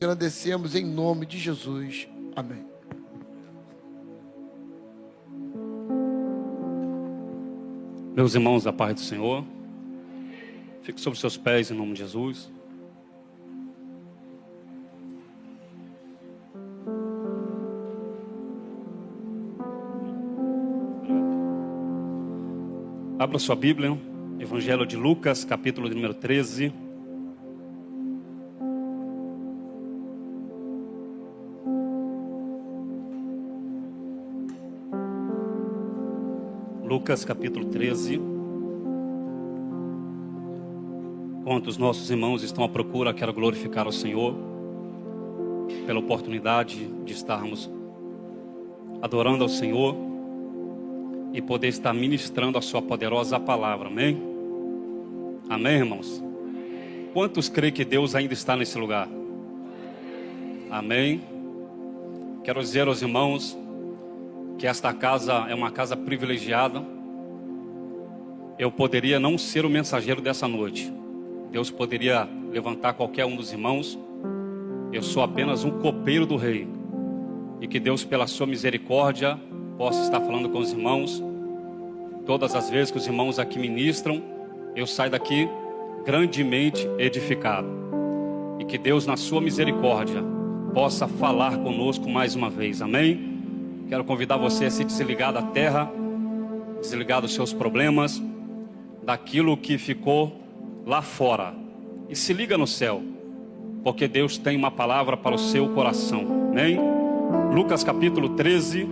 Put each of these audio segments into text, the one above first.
Agradecemos em nome de Jesus. Amém. Meus irmãos, da paz do Senhor, fique sobre seus pés em nome de Jesus. Abra sua Bíblia, Evangelho de Lucas, capítulo número 13. Lucas, capítulo 13. Enquanto os nossos irmãos estão à procura, quero glorificar ao Senhor pela oportunidade de estarmos adorando ao Senhor e poder estar ministrando a sua poderosa palavra, amém? Amém, irmãos? Quantos creem que Deus ainda está nesse lugar? Amém? Quero dizer aos irmãos que esta casa é uma casa privilegiada. Eu poderia não ser o mensageiro dessa noite. Deus poderia levantar qualquer um dos irmãos. Eu sou apenas um copeiro do rei. E que Deus, pela sua misericórdia, possa estar falando com os irmãos. Todas as vezes que os irmãos aqui ministram, eu saio daqui grandemente edificado. E que Deus, na sua misericórdia, possa falar conosco mais uma vez, amém? Quero convidar você a se desligar da terra, desligar dos seus problemas, daquilo que ficou lá fora, e se liga no céu, porque Deus tem uma palavra para o seu coração, amém? Lucas capítulo 13.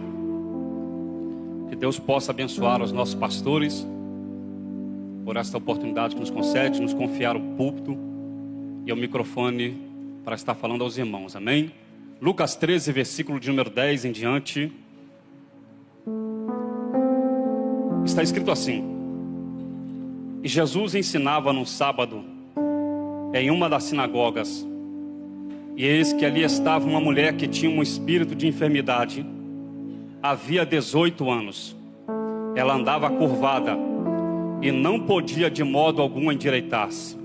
Que Deus possa abençoar os nossos pastores por esta oportunidade que nos concede, nos confiar o púlpito e o microfone para estar falando aos irmãos, amém? Lucas 13, versículo de número 10 em diante. Está escrito assim: e Jesus ensinava no sábado em uma das sinagogas, e eis que ali estava uma mulher que tinha um espírito de enfermidade, havia 18 anos. Ela andava curvada e não podia de modo algum endireitar-se.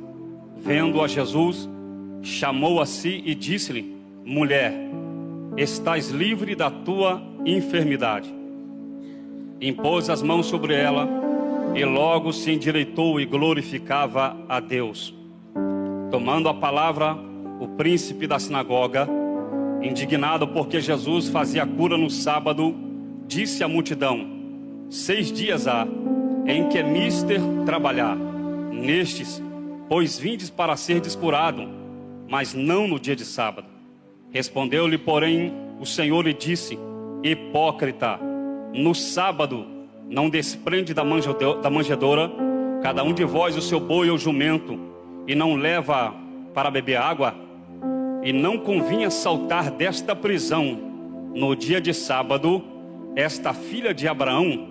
Vendo a Jesus, chamou a si e disse-lhe: mulher, estás livre da tua enfermidade. Impôs as mãos sobre ela e logo se endireitou e glorificava a Deus. Tomando a palavra, o príncipe da sinagoga, indignado porque Jesus fazia cura no sábado, disse à multidão: 6 dias há em que é mister trabalhar. Nestes, pois vindes para serdes curado, mas não no dia de sábado. Respondeu-lhe, porém, o Senhor e disse: hipócrita, no sábado não desprende da manjedoura cada um de vós o seu boi ou jumento, e não leva para beber água? E não convinha saltar desta prisão no dia de sábado esta filha de Abraão,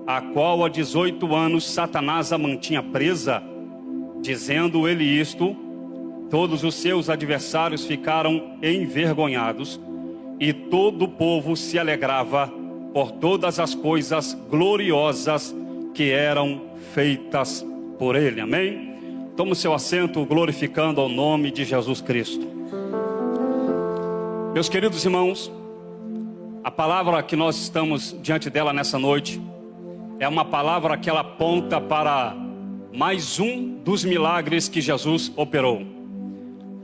a qual há 18 anos Satanás a mantinha presa? Dizendo ele isto, todos os seus adversários ficaram envergonhados, e todo o povo se alegrava por todas as coisas gloriosas que eram feitas por ele, amém? Tome o seu assento, glorificando ao nome de Jesus Cristo. Meus queridos irmãos, a palavra que nós estamos diante dela nessa noite é uma palavra que ela aponta para mais um dos milagres que Jesus operou.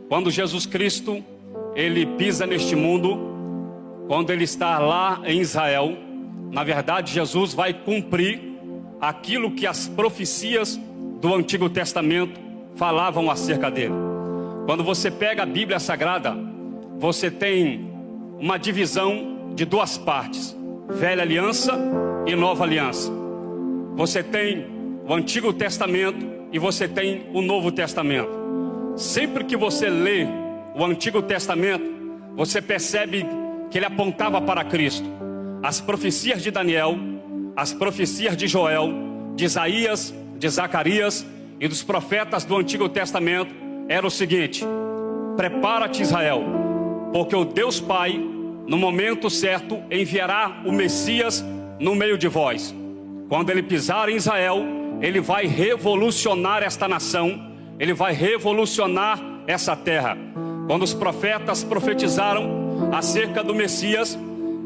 Quando Jesus Cristo, ele pisa neste mundo, quando ele está lá em Israel, na verdade Jesus vai cumprir aquilo que as profecias do Antigo Testamento falavam acerca dele. Quando você pega a Bíblia Sagrada, você tem uma divisão de 2 partes: Velha Aliança e Nova Aliança. Você tem o Antigo Testamento e você tem o Novo Testamento. Sempre que você lê o Antigo Testamento, você percebe que ele apontava para Cristo. As profecias de Daniel, as profecias de Joel, de Isaías, de Zacarias e dos profetas do Antigo Testamento era o seguinte: prepara-te, Israel, porque o Deus Pai, no momento certo, enviará o Messias no meio de vós. Quando ele pisar em Israel, ele vai revolucionar esta nação, ele vai revolucionar essa terra. quando os profetas profetizaram acerca do Messias,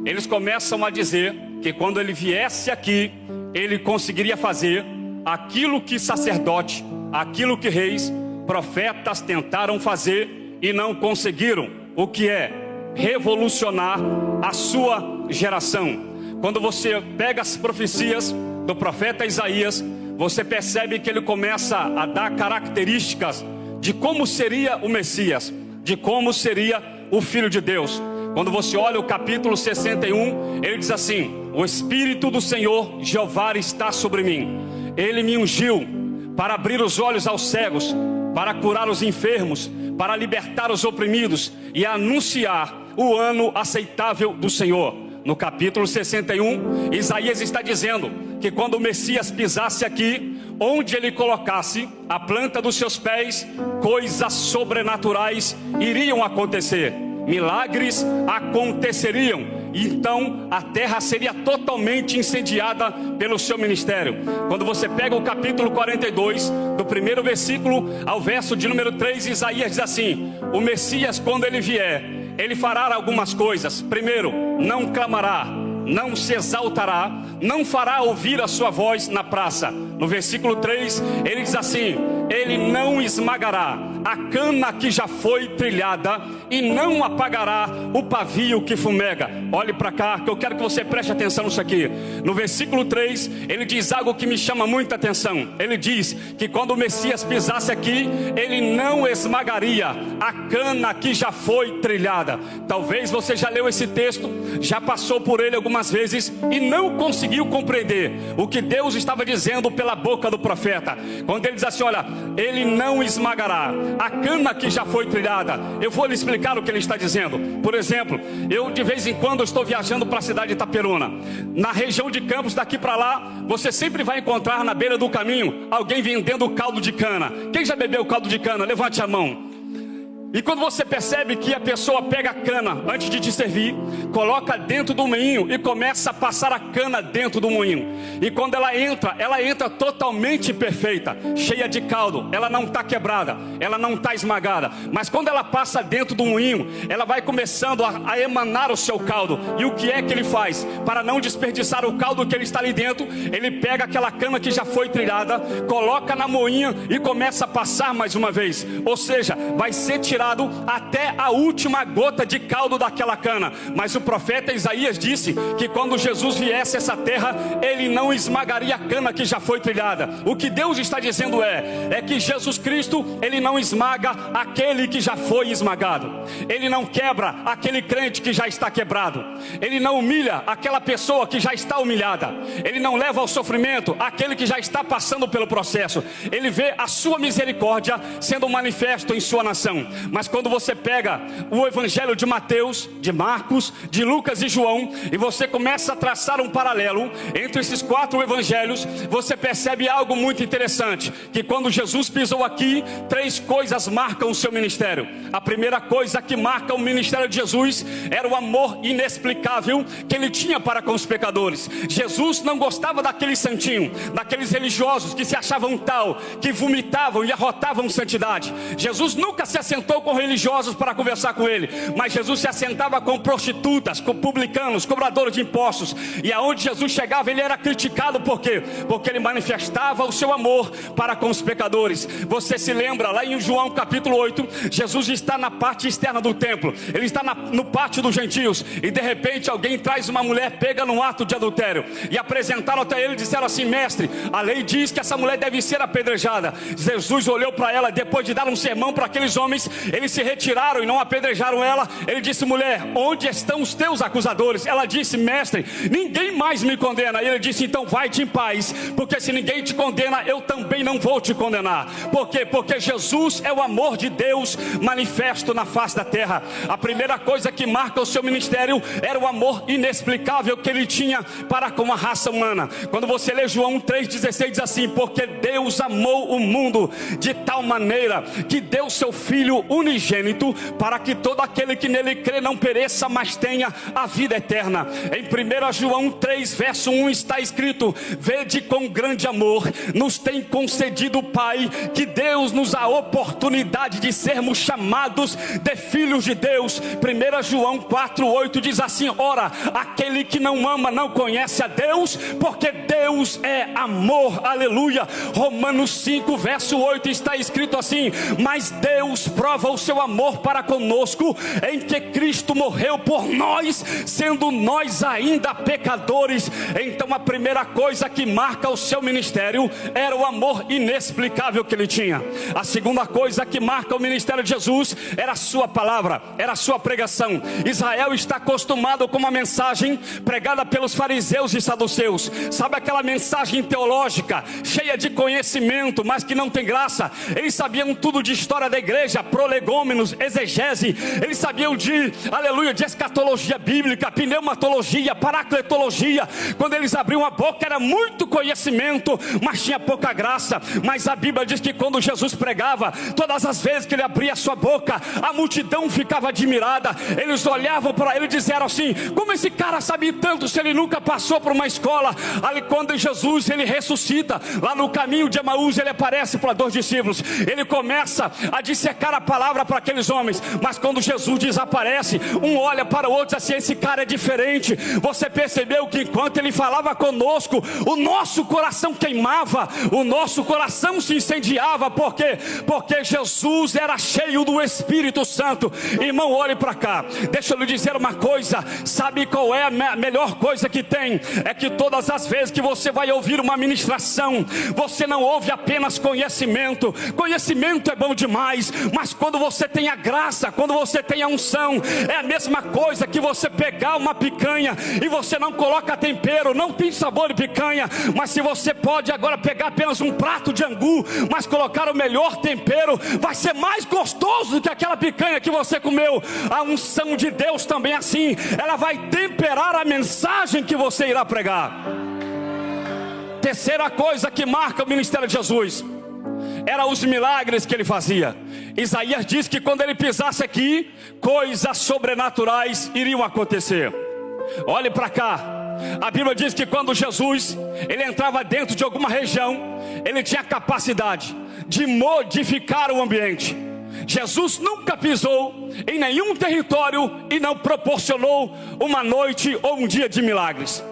eles começam a dizer que quando ele viesse aqui, ele conseguiria fazer aquilo que sacerdote, aquilo que reis, profetas tentaram fazer e não conseguiram, o que é revolucionar a sua geração. Quando você pega as profecias do profeta Isaías, você percebe que ele começa a dar características de como seria o Messias, de como seria o Filho de Deus. Quando você olha o capítulo 61, ele diz assim: o Espírito do Senhor Jeová está sobre mim. Ele me ungiu para abrir os olhos aos cegos, para curar os enfermos, para libertar os oprimidos e anunciar o ano aceitável do Senhor. No capítulo 61, Isaías está dizendo que quando o Messias pisasse aqui, onde ele colocasse a planta dos seus pés, coisas sobrenaturais iriam acontecer, milagres aconteceriam, então a terra seria totalmente incendiada pelo seu ministério. Quando você pega o capítulo 42, do primeiro versículo ao verso de número 3, Isaías diz assim: o Messias, quando ele vier, ele fará algumas coisas. Primeiro, não clamará, não se exaltará, não fará ouvir a sua voz na praça. No versículo 3, ele diz assim: ele não esmagará a cana que já foi trilhada e não apagará o pavio que fumega. Olhe para cá, que eu quero que você preste atenção nisso aqui. No versículo 3, ele diz algo que me chama muita atenção. Ele diz que quando o Messias pisasse aqui, ele não esmagaria a cana que já foi trilhada. Talvez você já leu esse texto, já passou por ele algumas vezes e não conseguiu compreender o que Deus estava dizendo pela boca do profeta. Quando ele diz assim: olha, ele não esmagará a cana que já foi trilhada. Eu vou lhe explicar o que ele está dizendo. Por exemplo, eu de vez em quando estou viajando para a cidade de Itaperuna. Na região de Campos, daqui para lá, você sempre vai encontrar na beira do caminho alguém vendendo caldo de cana. Quem já bebeu caldo de cana? Levante a mão. E quando você percebe que a pessoa pega a cana antes de te servir, coloca dentro do moinho e começa a passar a cana dentro do moinho. E quando ela entra totalmente perfeita, cheia de caldo. Ela não está quebrada, ela não está esmagada. Mas quando ela passa dentro do moinho, ela vai começando a emanar o seu caldo. E o que é que ele faz? Para não desperdiçar o caldo que ele está ali dentro, ele pega aquela cana que já foi trilhada, coloca na moinha e começa a passar mais uma vez. Ou seja, vai ser tirado até a última gota de caldo daquela cana. Mas o profeta Isaías disse que quando Jesus viesse a essa terra, ele não esmagaria a cana que já foi trilhada. O que Deus está dizendo é que Jesus Cristo, ele não esmaga aquele que já foi esmagado. Ele não quebra aquele crente que já está quebrado. Ele não humilha aquela pessoa que já está humilhada. Ele não leva ao sofrimento aquele que já está passando pelo processo. Ele vê a sua misericórdia sendo manifesto em sua nação. Mas quando você pega o evangelho de Mateus, de Marcos, de Lucas e João, e você começa a traçar um paralelo entre esses 4 evangelhos, você percebe algo muito interessante, que quando Jesus pisou aqui, 3 coisas marcam o seu ministério. A primeira coisa que marca o ministério de Jesus era o amor inexplicável que ele tinha para com os pecadores. Jesus não gostava daquele santinho, daqueles religiosos que se achavam tal, que vomitavam e arrotavam santidade. Jesus nunca se assentou com religiosos para conversar com ele, mas Jesus se assentava com prostitutas, com publicanos, cobradores de impostos. E aonde Jesus chegava, ele era criticado. Por quê? Porque ele manifestava o seu amor para com os pecadores. Você se lembra lá em João capítulo 8, Jesus está na parte externa do templo, ele está no pátio dos gentios, e de repente alguém traz uma mulher pega num ato de adultério, e apresentaram até ele e disseram assim: mestre, a lei diz que essa mulher deve ser apedrejada. Jesus olhou para ela, depois de dar um sermão para aqueles homens, eles se retiraram e não apedrejaram ela. Ele disse: mulher, onde estão os teus acusadores? Ela disse: mestre, ninguém mais me condena. E ele disse: então vai-te em paz, porque se ninguém te condena, eu também não vou te condenar. Por quê? Porque Jesus é o amor de Deus manifesto na face da terra. A primeira coisa que marca o seu ministério era o amor inexplicável que ele tinha para com a raça humana. Quando você lê João 3,16, diz assim: porque Deus amou o mundo de tal maneira que deu seu Filho unigênito, para que todo aquele que nele crê não pereça, mas tenha a vida eterna. Em 1 João 3, verso 1 está escrito: vede com grande amor nos tem concedido o Pai, que Deus nos dá a oportunidade de sermos chamados de filhos de Deus. 1 João 4, 8 diz assim: ora, aquele que não ama não conhece a Deus, porque Deus é amor. Aleluia. Romanos 5, verso 8 está escrito assim: mas Deus prova o seu amor para conosco, em que Cristo morreu por nós, sendo nós ainda pecadores. Então a primeira coisa que marca o seu ministério era o amor inexplicável que ele tinha. A segunda coisa que marca o ministério de Jesus era a sua palavra, era a sua pregação. Israel está acostumado com uma mensagem pregada pelos fariseus e saduceus. Sabe aquela mensagem teológica, cheia de conhecimento, mas que não tem graça? Eles sabiam tudo de história da igreja, prolegômenos, exegese. Eles sabiam de, aleluia, de escatologia bíblica, pneumatologia, paracletologia. Quando eles abriam a boca era muito conhecimento, mas tinha pouca graça. Mas a Bíblia diz que quando Jesus pregava, todas as vezes que ele abria a sua boca, a multidão ficava admirada. Eles olhavam para ele e disseram assim: como esse cara sabe tanto se ele nunca passou por uma escola? Ali quando Jesus ele ressuscita, lá no caminho de Emaús, ele aparece para 2 discípulos. Ele começa a dissecar a palavra para aqueles homens, mas quando Jesus desaparece, um olha para o outro e diz assim: esse cara é diferente. Você percebeu que enquanto ele falava conosco, o nosso coração queimava, o nosso coração se incendiava. Por quê? Porque Jesus era cheio do Espírito Santo. Irmão, olhe para cá, deixa eu lhe dizer uma coisa. Sabe qual é a melhor coisa que tem? É que todas as vezes que você vai ouvir uma ministração, você não ouve apenas conhecimento. Conhecimento é bom demais, mas quando você tem a graça, quando você tem a unção, é a mesma coisa que você pegar uma picanha e você não coloca tempero, não tem sabor de picanha. Mas se você pode agora pegar apenas um prato de angu, mas colocar o melhor tempero, vai ser mais gostoso do que aquela picanha que você comeu. A unção de Deus também é assim, ela vai temperar a mensagem que você irá pregar. Terceira coisa que marca o ministério de Jesus era os milagres que ele fazia. Isaías diz que quando ele pisasse aqui, coisas sobrenaturais iriam acontecer. Olhe para cá, a Bíblia diz que quando Jesus ele entrava dentro de alguma região, ele tinha capacidade de modificar o ambiente. Jesus nunca pisou em nenhum território e não proporcionou uma noite ou um dia de milagres.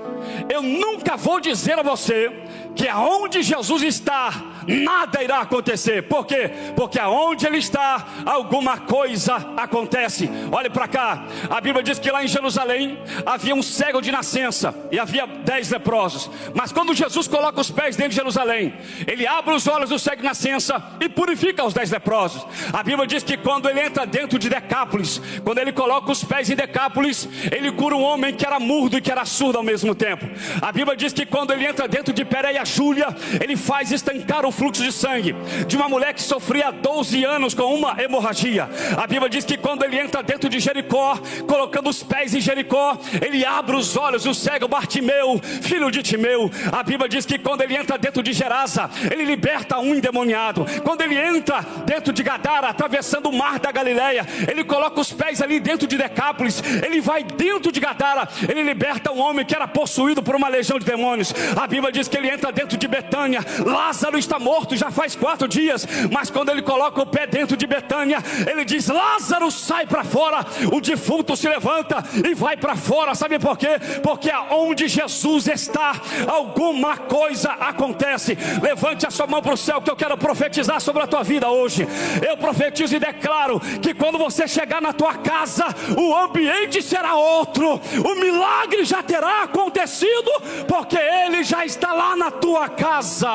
Eu nunca vou dizer a você que aonde Jesus está, nada irá acontecer. Por quê? Porque aonde ele está, alguma coisa acontece. Olhe para cá, a Bíblia diz que lá em Jerusalém havia um cego de nascença e havia 10 leprosos. Mas quando Jesus coloca os pés dentro de Jerusalém, ele abre os olhos do cego de nascença e purifica os 10 leprosos. A Bíblia diz que quando ele entra dentro de Decápolis, quando ele coloca os pés em Decápolis, ele cura um homem que era mudo e que era surdo ao mesmo tempo. A Bíblia diz que quando ele entra dentro de Pérea Júlia, ele faz estancar o fluxo de sangue de uma mulher que sofria 12 anos com uma hemorragia. A Bíblia diz que quando ele entra dentro de Jericó, colocando os pés em Jericó, ele abre os olhos do cego Bartimeu, filho de Timeu. A Bíblia diz que quando ele entra dentro de Gerasa, ele liberta um endemoniado. Quando ele entra dentro de Gadara, atravessando o mar da Galileia, ele coloca os pés ali dentro de Decápolis, ele vai dentro de Gadara, ele liberta um homem que era possuído por uma legião de demônios. A Bíblia diz que ele entra dentro de Betânia, Lázaro está morto já faz 4 dias, mas quando ele coloca o pé dentro de Betânia, ele diz: Lázaro, sai para fora. O defunto se levanta e vai para fora. Sabe por quê? Porque aonde Jesus está, alguma coisa acontece. Levante a sua mão para o céu, que eu quero profetizar sobre a tua vida hoje. Eu profetizo e declaro que quando você chegar na tua casa, o ambiente será outro, o milagre já terá acontecido, porque ele já está lá na tua casa.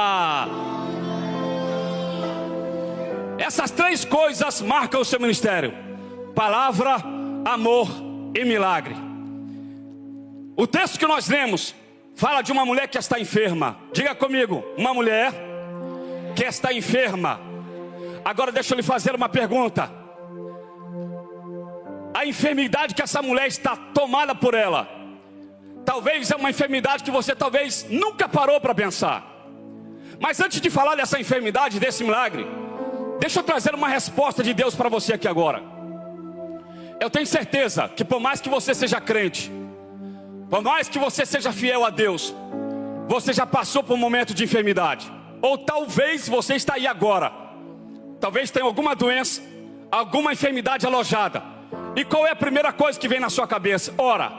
Essas 3 coisas marcam o seu ministério: palavra, amor e milagre. O texto que nós lemos fala de uma mulher que está enferma. Diga comigo, uma mulher que está enferma. Agora deixa eu lhe fazer uma pergunta. A enfermidade que essa mulher está tomada por ela, talvez é uma enfermidade que você talvez nunca parou para pensar. Mas antes de falar dessa enfermidade, desse milagre, Deixa eu trazer uma resposta de Deus para você aqui agora. Eu tenho certeza que por mais que você seja crente, por mais que você seja fiel a Deus, você já passou por um momento de enfermidade. Ou talvez você está aí agora. Talvez tenha alguma doença, alguma enfermidade alojada. E qual é a primeira coisa que vem na sua cabeça? Ora,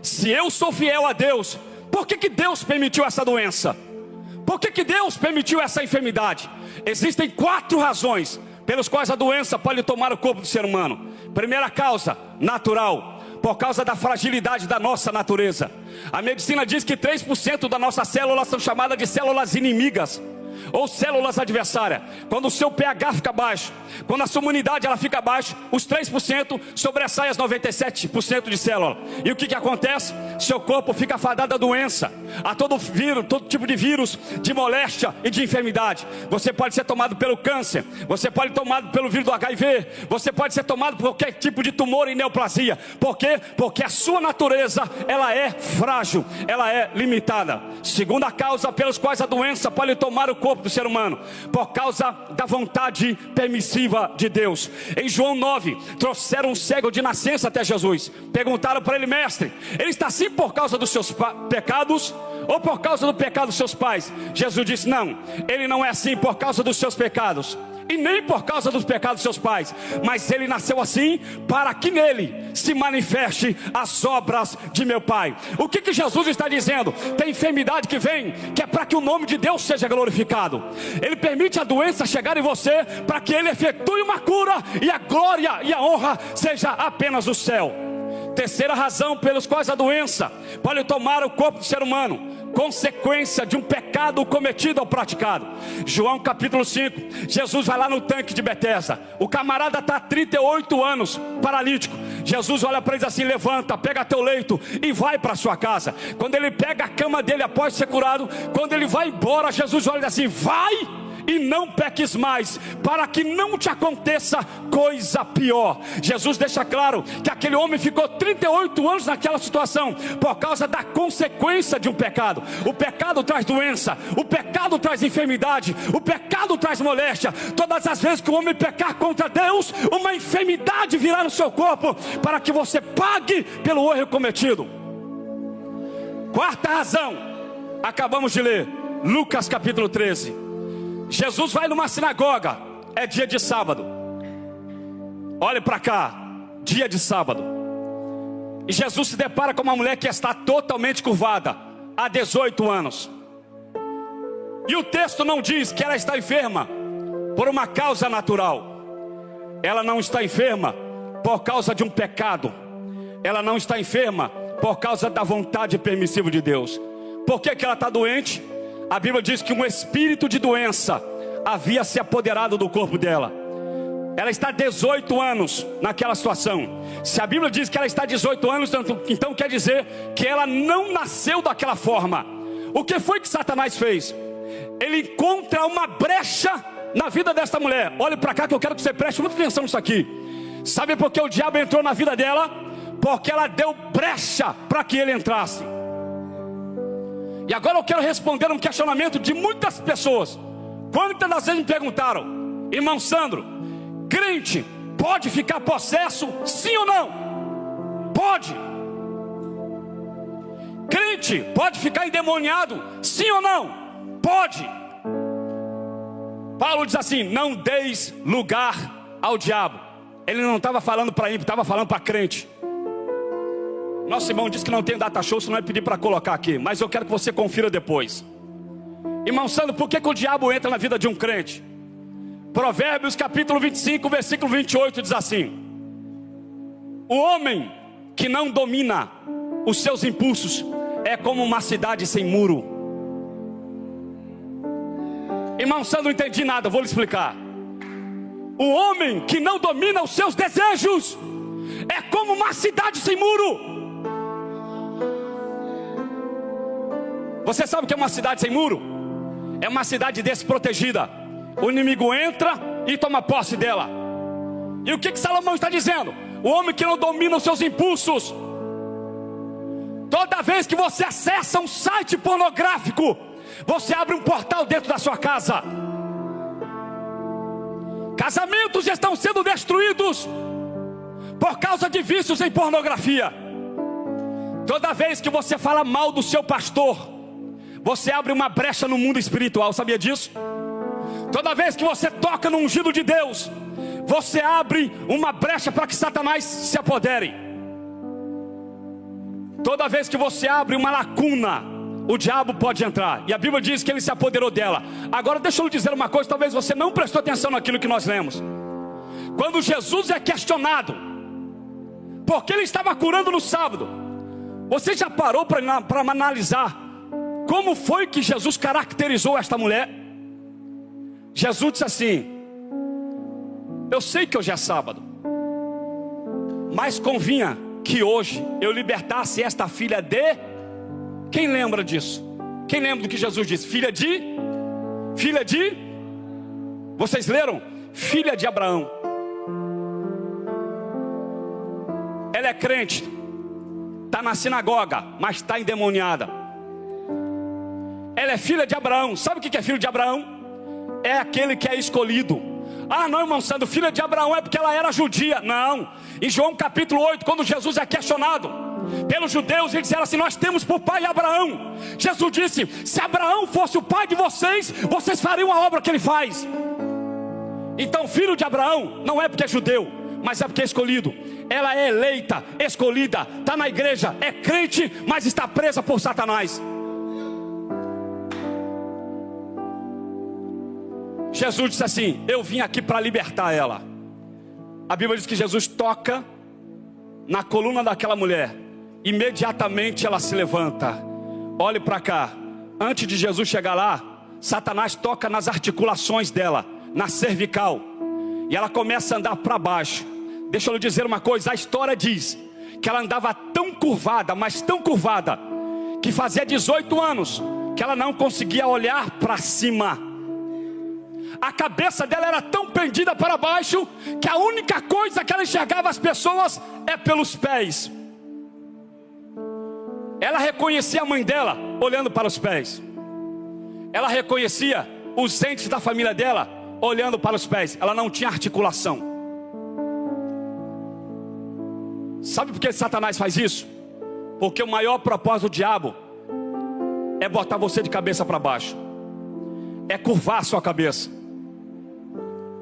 se eu sou fiel a Deus, por que Deus permitiu essa doença? Por que Deus permitiu essa enfermidade? Existem 4 razões pelas quais a doença pode tomar o corpo do ser humano. Primeira causa, natural, por causa da fragilidade da nossa natureza. A medicina diz que 3% das nossas células são chamadas de células inimigas, ou células adversárias. Quando o seu pH fica baixo, quando a sua imunidade ela fica baixa, os 3% sobressaem as 97% de célula. E o que acontece? Seu corpo fica fadado à doença, a todo vírus, todo tipo de vírus, de moléstia e de enfermidade. Você pode ser tomado pelo câncer, você pode ser tomado pelo vírus do HIV, você pode ser tomado por qualquer tipo de tumor e neoplasia. Por quê? Porque a sua natureza, ela é frágil, ela é limitada. Segunda causa pelas quais a doença pode tomar o corpo do ser humano, por causa da vontade permissiva de Deus. Em João 9, trouxeram um cego de nascença até Jesus. Perguntaram para ele: mestre, ele está assim por causa dos seus pecados ou por causa do pecado dos seus pais? Jesus disse: não, ele não é assim por causa dos seus pecados e nem por causa dos pecados dos seus pais, mas ele nasceu assim para que nele se manifeste as obras de meu Pai. O que Jesus está dizendo? Tem enfermidade que vem, que é para que o nome de Deus seja glorificado. Ele permite a doença chegar em você para que ele efetue uma cura, e a glória e a honra seja apenas do céu. Terceira razão pelos quais a doença pode tomar o corpo do ser humano: consequência de um pecado cometido ou praticado. João capítulo 5, Jesus vai lá no tanque de Betesda. O camarada está há 38 anos paralítico. Jesus olha para ele assim: levanta, pega teu leito e vai para sua casa. Quando ele pega a cama dele após ser curado, quando ele vai embora, Jesus olha assim: vai e não peques mais, para que não te aconteça coisa pior. Jesus deixa claro que aquele homem ficou 38 anos naquela situação por causa da consequência de um pecado. O pecado traz doença, o pecado traz enfermidade, o pecado traz moléstia. Todas as vezes que o homem pecar contra Deus, uma enfermidade virá no seu corpo para que você pague pelo erro cometido. Quarta razão, acabamos de ler, Lucas capítulo 13. Jesus vai numa sinagoga, é dia de sábado. Olhe para cá, dia de sábado. E Jesus se depara com uma mulher que está totalmente curvada, há 18 anos. E o texto não diz que ela está enferma por uma causa natural. Ela não está enferma por causa de um pecado. Ela não está enferma por causa da vontade permissiva de Deus. Por que ela está doente? A Bíblia diz que um espírito de doença havia se apoderado do corpo dela. Ela está 18 anos naquela situação. Se a Bíblia diz que ela está 18 anos, então quer dizer que ela não nasceu daquela forma. O que foi que Satanás fez? Ele encontra uma brecha na vida dessa mulher. Olhe para cá que eu quero que você preste muita atenção nisso aqui. Sabe por que o diabo entrou na vida dela? Porque ela deu brecha para que ele entrasse. E agora eu quero responder um questionamento de muitas pessoas. Quantas das vezes me perguntaram: irmão Sandro, crente pode ficar possesso, sim ou não? Pode. Crente pode ficar endemoniado, sim ou não? Pode. Paulo diz assim: não deis lugar ao diabo. Ele não estava falando para ímpio, estava falando para crente. Nosso irmão disse que não tem data show, senão vai pedir para colocar aqui, mas eu quero que você confira depois. Irmão Sandro, por que o diabo entra na vida de um crente? Provérbios capítulo 25, versículo 28 diz assim: o homem que não domina os seus impulsos é como uma cidade sem muro. Irmão Sandro, não entendi nada, vou lhe explicar. O homem que não domina os seus desejos é como uma cidade sem muro. Você sabe o que é uma cidade sem muro? É uma cidade desprotegida. O inimigo entra e toma posse dela. E o que Salomão está dizendo? O homem que não domina os seus impulsos. Toda vez que você acessa um site pornográfico, você abre um portal dentro da sua casa. Casamentos estão sendo destruídos por causa de vícios em pornografia. Toda vez que você fala mal do seu pastor, você abre uma brecha no mundo espiritual, sabia disso? Toda vez que você toca no ungido de Deus, você abre uma brecha para que Satanás se apodere. Toda vez que você abre uma lacuna, o diabo pode entrar. E a Bíblia diz que ele se apoderou dela. Agora deixa eu lhe dizer uma coisa, talvez você não prestou atenção naquilo que nós lemos. Quando Jesus é questionado porque ele estava curando no sábado, você já parou para analisar como foi que Jesus caracterizou esta mulher? Jesus disse assim: eu sei que hoje é sábado, mas convinha que hoje eu libertasse esta filha de... Quem lembra disso? Quem lembra do que Jesus disse? Filha de... Vocês leram? Filha de Abraão. Ela é crente, está na sinagoga, mas está endemoniada. Ela é filha de Abraão. Sabe o que é filho de Abraão? É aquele que é escolhido. Ah, não, irmão Sandro, filha de Abraão é porque ela era judia. Não. Em João capítulo 8, quando Jesus é questionado pelos judeus, eles disseram assim: nós temos por pai Abraão. Jesus disse: se Abraão fosse o pai de vocês, vocês fariam a obra que ele faz. Então filho de Abraão não é porque é judeu, mas é porque é escolhido. Ela é eleita, escolhida, está na igreja, é crente, mas está presa por Satanás. Jesus disse assim: eu vim aqui para libertar ela. A Bíblia diz que Jesus toca na coluna daquela mulher, imediatamente ela se levanta. Olhe para cá. Antes de Jesus chegar lá, Satanás toca nas articulações dela, na cervical, e ela começa a andar para baixo. Deixa eu lhe dizer uma coisa, a história diz que ela andava tão curvada, mas tão curvada, que fazia 18 anos que ela não conseguia olhar para cima. A cabeça dela era tão pendida para baixo que a única coisa que ela enxergava as pessoas é pelos pés. Ela reconhecia a mãe dela olhando para os pés. Ela reconhecia os entes da família dela olhando para os pés. Ela não tinha articulação. Sabe por que Satanás faz isso? Porque o maior propósito do diabo é botar você de cabeça para baixo, é curvar a sua cabeça.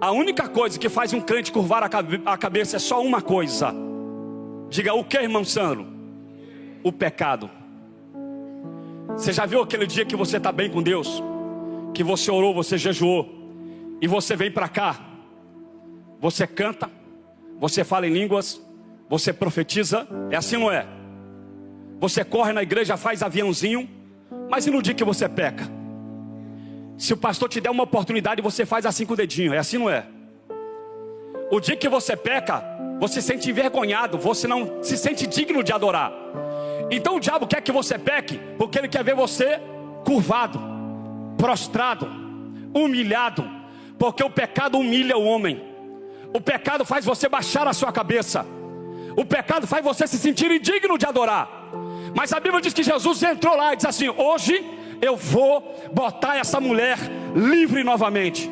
A única coisa que faz um crente curvar a cabeça é só uma coisa. Diga: o que, irmão Sandro? O pecado. Você já viu aquele dia que você está bem com Deus, que você orou, você jejuou, e você vem para cá, você canta, você fala em línguas, você profetiza? É assim, não é? Você corre na igreja, faz aviãozinho, mas e no dia que você peca? Se o pastor te der uma oportunidade, você faz assim com o dedinho. É assim, não é? O dia que você peca, você se sente envergonhado, você não se sente digno de adorar. Então o diabo quer que você peque, porque ele quer ver você curvado, prostrado, humilhado. Porque o pecado humilha o homem. O pecado faz você baixar a sua cabeça. O pecado faz você se sentir indigno de adorar. Mas a Bíblia diz que Jesus entrou lá e disse assim: hoje eu vou botar essa mulher livre novamente.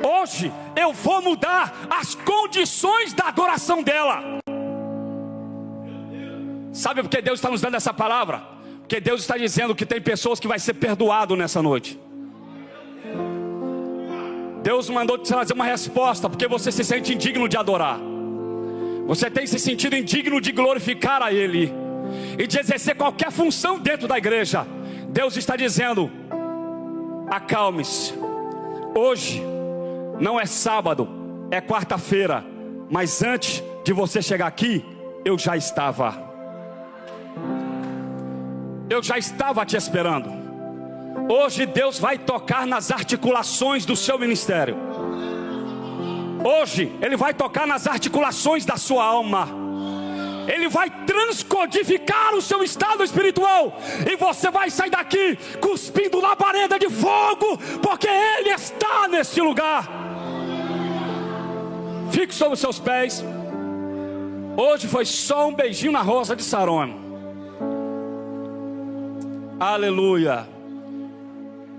Hoje eu vou mudar as condições da adoração dela. Sabe por que Deus está nos dando essa palavra? Porque Deus está dizendo que tem pessoas que vai ser perdoado nessa noite. Deus mandou te trazer uma resposta, porque você se sente indigno de adorar. Você tem se sentido indigno de glorificar a Ele e de exercer qualquer função dentro da igreja. Deus está dizendo: acalme-se. Hoje não é sábado, é quarta-feira, mas antes de você chegar aqui, eu já estava te esperando. Hoje Deus vai tocar nas articulações do seu ministério. Hoje Ele vai tocar nas articulações da sua alma. Ele vai transcodificar o seu estado espiritual, e você vai sair daqui cuspindo labareda de fogo, porque Ele está nesse lugar. Fique sobre os seus pés. Hoje foi só um beijinho na rosa de Saron. Aleluia.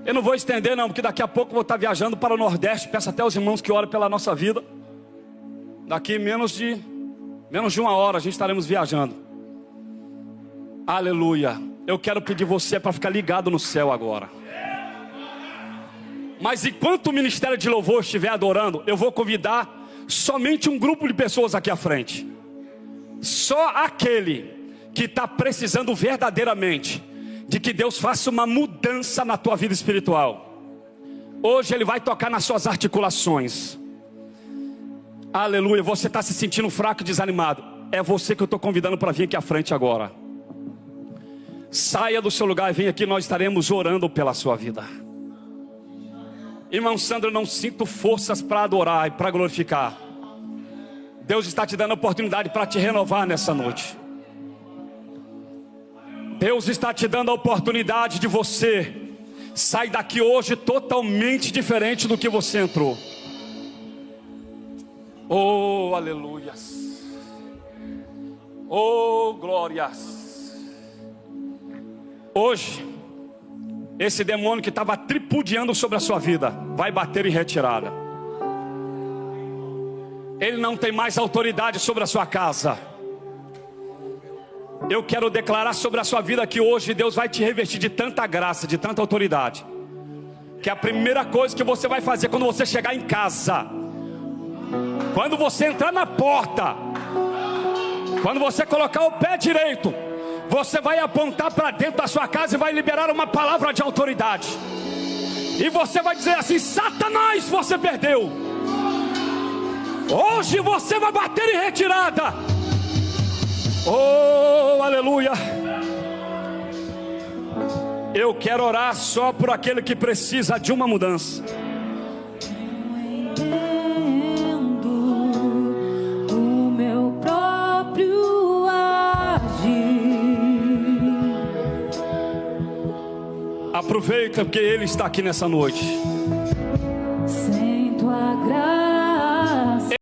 Eu não vou estender não, porque daqui a pouco eu vou estar viajando para o Nordeste. Peço até aos irmãos que orem pela nossa vida. Daqui menos de 1 hora a gente estaremos viajando. Aleluia. Eu quero pedir você para ficar ligado no céu agora. Mas enquanto o ministério de louvor estiver adorando, eu vou convidar somente um grupo de pessoas aqui à frente. Só aquele que está precisando verdadeiramente de que Deus faça uma mudança na tua vida espiritual. Hoje Ele vai tocar nas suas articulações. Aleluia. Você está se sentindo fraco e desanimado. É você que eu estou convidando para vir aqui à frente agora. Saia do seu lugar e venha aqui, nós estaremos orando pela sua vida. Irmão Sandro, eu não sinto forças para adorar e para glorificar. Deus está te dando a oportunidade para te renovar nessa noite. Deus está te dando a oportunidade de você sair daqui hoje totalmente diferente do que você entrou. Oh, aleluias. Oh, glórias. Hoje esse demônio que estava tripudiando sobre a sua vida vai bater em retirada. Ele não tem mais autoridade sobre a sua casa. Eu quero declarar sobre a sua vida que hoje Deus vai te revestir de tanta graça, de tanta autoridade, que a primeira coisa que você vai fazer quando você chegar em casa, quando você entrar na porta, quando você colocar o pé direito, você vai apontar para dentro da sua casa e vai liberar uma palavra de autoridade. E você vai dizer assim: Satanás, você perdeu. Hoje você vai bater em retirada. Oh, aleluia. Eu quero orar só por aquele que precisa de uma mudança. Aproveita porque Ele está aqui nessa noite.